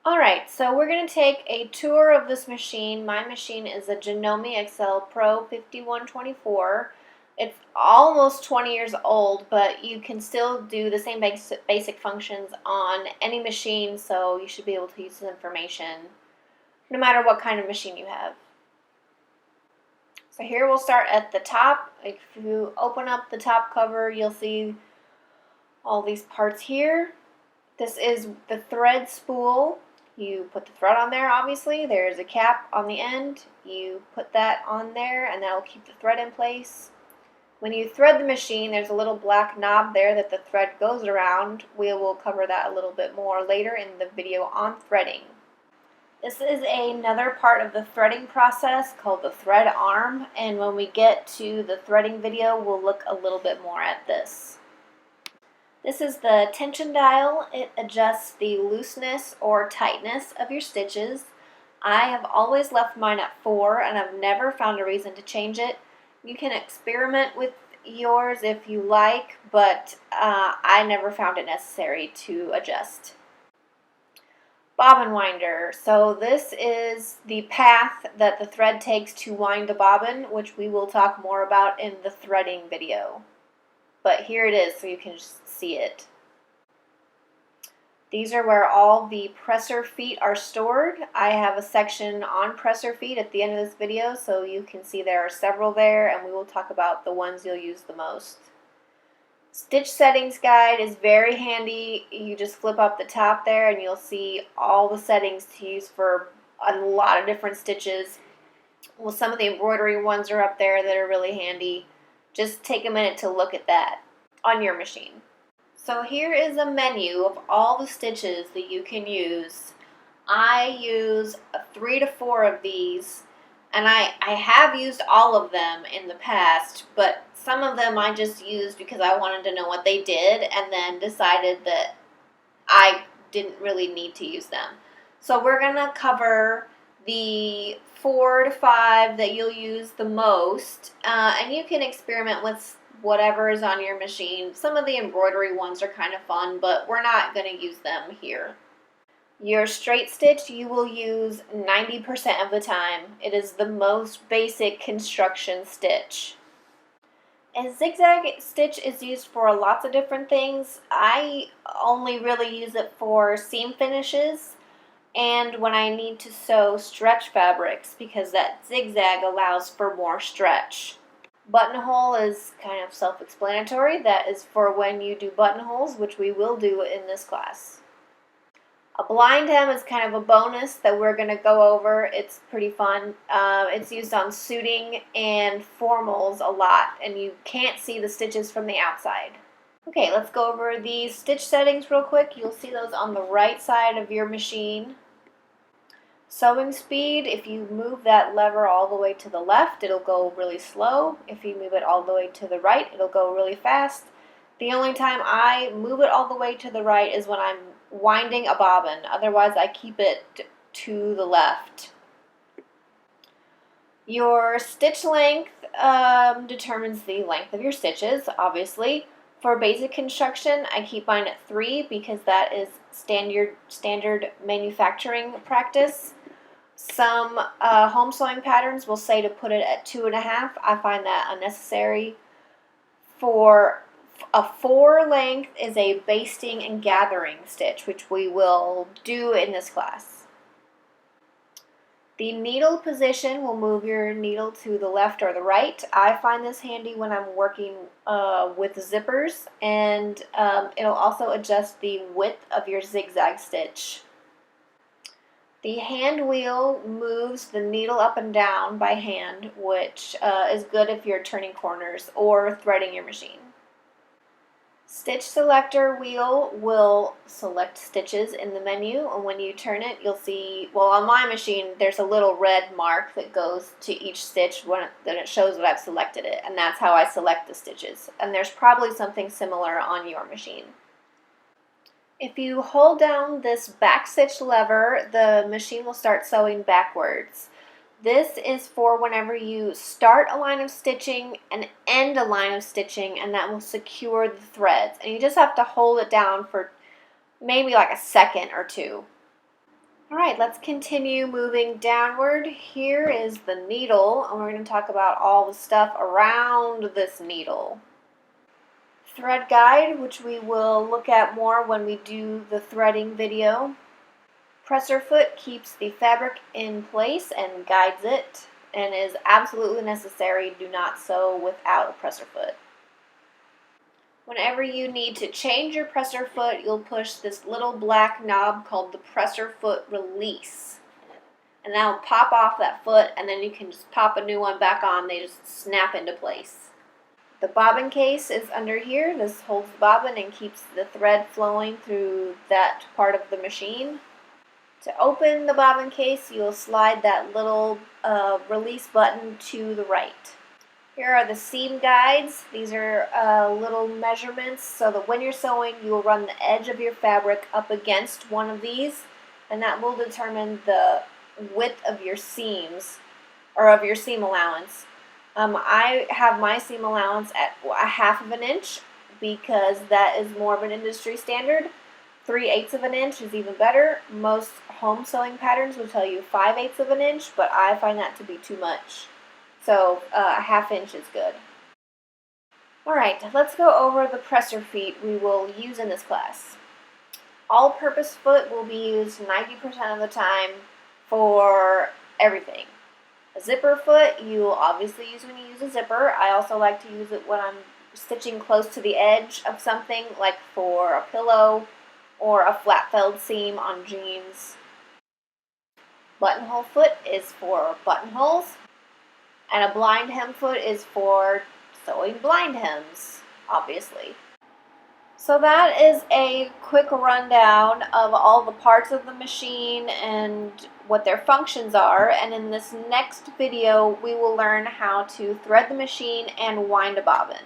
Alright, so we're going to take a tour of this machine. My machine is a Janome Excel Pro 5124. It's almost 20 years old, but you can still do the same basic functions on any machine, so you should be able to use this information no matter what kind of machine you have. So here we'll start at the top. If you open up the top cover, you'll see all these parts here. This is the thread spool. You put the thread on there, obviously. There's a cap on the end. You put that on there, and that will keep the thread in place. When you thread the machine, there's a little black knob there that the thread goes around. We will cover that a little bit more later in the video on threading. This is another part of the threading process called the thread arm, and when we get to the threading video, we'll look a little bit more at this. This is the tension dial. It adjusts the looseness or tightness of your stitches. I have always left mine at 4 and I've never found a reason to change it. You can experiment with yours if you like, but I never found it necessary to adjust. Bobbin winder. So this is the path that the thread takes to wind the bobbin, which we will talk more about in the threading video. But here it is so you can see it. These are where all the presser feet are stored. I have a section on presser feet at the end of this video, so you can see there are several there, and we will talk about the ones you'll use the most. Stitch settings guide is very handy. You just flip up the top there and you'll see all the settings to use for a lot of different stitches. Well, some of the embroidery ones are up there that are really handy. Just take a minute to look at that on your machine. So here is a menu of all the stitches that you can use. I use 3 to 4 of these, and I have used all of them in the past, but some of them I just used because I wanted to know what they did and then decided that I didn't really need to use them. So we're going to cover the 4 to 5 that you'll use the most, and you can experiment with whatever is on your machine. Some of the embroidery ones are kind of fun, but we're not going to use them here. Your straight stitch you will use 90% of the time. It is the most basic construction stitch. A zigzag stitch is used for lots of different things. I only really use it for seam finishes and when I need to sew stretch fabrics because that zigzag allows for more stretch. Buttonhole is kind of self-explanatory. That is for when you do buttonholes, which we will do in this class. A blind hem is kind of a bonus that we're going to go over. It's pretty fun. It's used on suiting and formals a lot, and you can't see the stitches from the outside. Okay, let's go over the stitch settings real quick. You'll see those on the right side of your machine. Sewing speed, if you move that lever all the way to the left, it'll go really slow. If you move it all the way to the right, it'll go really fast. The only time I move it all the way to the right is when I'm winding a bobbin. Otherwise, I keep it to the left. Your stitch length determines the length of your stitches, obviously. For basic construction, I keep mine at 3 because that is standard manufacturing practice. Some home sewing patterns will say to put it at 2.5. I find that unnecessary. For a 4 length is a basting and gathering stitch, which we will do in this class. The needle position will move your needle to the left or the right. I find this handy when I'm working with zippers, and it'll also adjust the width of your zigzag stitch. The hand wheel moves the needle up and down by hand, which is good if you're turning corners or threading your machine. Stitch selector wheel will select stitches in the menu, and when you turn it, you'll see, well, on my machine, there's a little red mark that goes to each stitch then it shows that I've selected it, and that's how I select the stitches. And there's probably something similar on your machine. If you hold down this back stitch lever, the machine will start sewing backwards. This is for whenever you start a line of stitching and end a line of stitching, and that will secure the threads. And you just have to hold it down for maybe like a second or two. Alright, let's continue moving downward. Here is the needle, and we're going to talk about all the stuff around this needle. Thread guide, which we will look at more when we do the threading video. Presser foot keeps the fabric in place and guides it, and is absolutely necessary. Do not sew without a presser foot. Whenever you need to change your presser foot, you'll push this little black knob called the presser foot release. And that'll pop off that foot, and then you can just pop a new one back on. They just snap into place. The bobbin case is under here. This holds the bobbin and keeps the thread flowing through that part of the machine. To open the bobbin case, you'll slide that little release button to the right. Here are the seam guides. These are little measurements so that when you're sewing, you will run the edge of your fabric up against one of these, and that will determine the width of your seams, or of your seam allowance. I have my seam allowance at 1/2 of an inch because that is more of an industry standard. 3/8 of an inch is even better. Most home sewing patterns will tell you 5/8 of an inch, but I find that to be too much. So 1/2 inch is good. Alright, let's go over the presser feet we will use in this class. All-purpose foot will be used 90% of the time for everything. A zipper foot you will obviously use when you use a zipper. I also like to use it when I'm stitching close to the edge of something, like for a pillow or a flat-felled seam on jeans. Buttonhole foot is for buttonholes. And a blind hem foot is for sewing blind hems, obviously. So that is a quick rundown of all the parts of the machine and what their functions are. And in this next video, we will learn how to thread the machine and wind a bobbin.